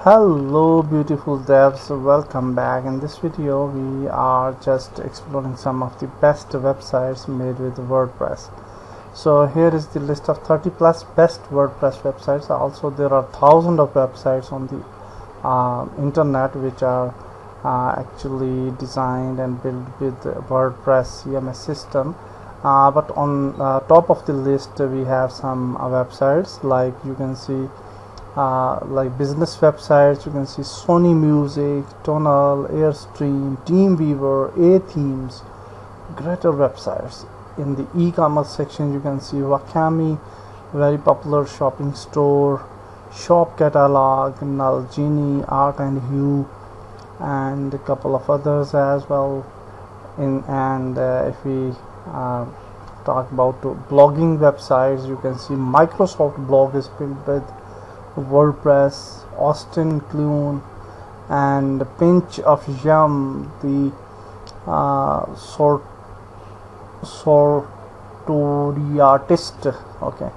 Hello beautiful devs, welcome back. In this video we are just exploring some of the best websites made with WordPress. So here is the list of 30 plus best WordPress websites. Also there are thousands of websites on the internet which are actually designed and built with WordPress CMS system, but on top of the list we have some websites like you can see like business websites. You can see Sony Music, Tonal, Airstream, Teamweaver, A-Themes, greater websites. In the e-commerce section you can see Wakami, very popular shopping store, Shop Catalog, Nalgene, Art and Hue, and a couple of others as well. If we talk about blogging websites, you can see Microsoft Blog is built with WordPress, Austin Clune, and Pinch of Yum, the sorority artist. Okay,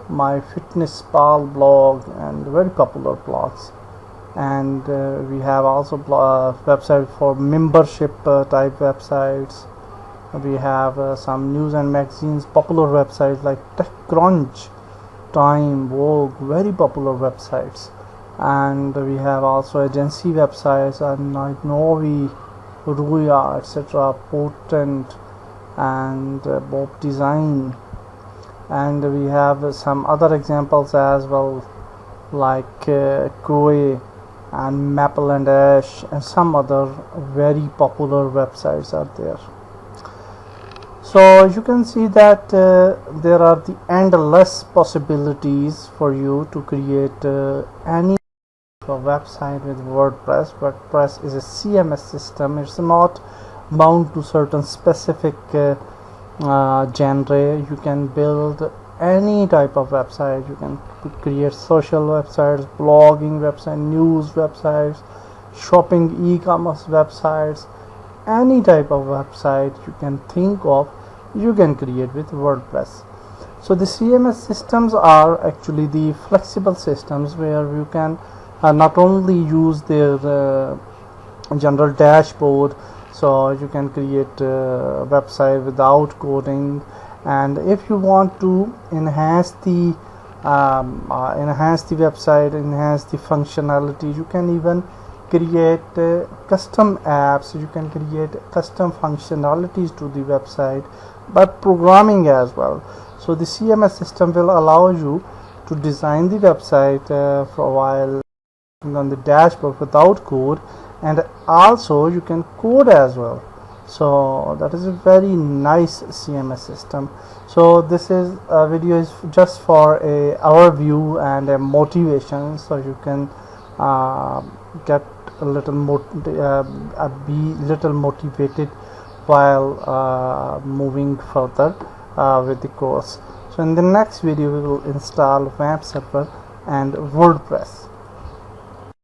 My Fitness Pal blog, and very popular blogs. And we have also website for membership type websites. We have some news and magazines, popular websites like TechCrunch, Time, Vogue, very popular websites. And we have also agency websites like Novi, Ruya, etc., Potent, and Bob Design. And we have some other examples as well like Koei and Maple and Ash, and some other very popular websites are there. So you can see that there are the endless possibilities for you to create any website with WordPress. WordPress is a CMS system. It's not bound to certain specific genre. You can build any type of website. You can create social websites, blogging websites, news websites, shopping, e-commerce websites. Any type of website you can think of, you can create with WordPress. So the CMS systems are actually the flexible systems where you can not only use their general dashboard, so you can create a website without coding, and if you want to enhance the website, enhance the functionality, you can even create custom apps. You can create custom functionalities to the website, but programming as well. So the CMS system will allow you to design the website for a while on the dashboard without code, and also you can code as well. So that is a very nice CMS system. So this is a video is just for a overview and a motivation, so you can get a little more be little motivated while moving further with the course. So in the next video we will install web server and WordPress.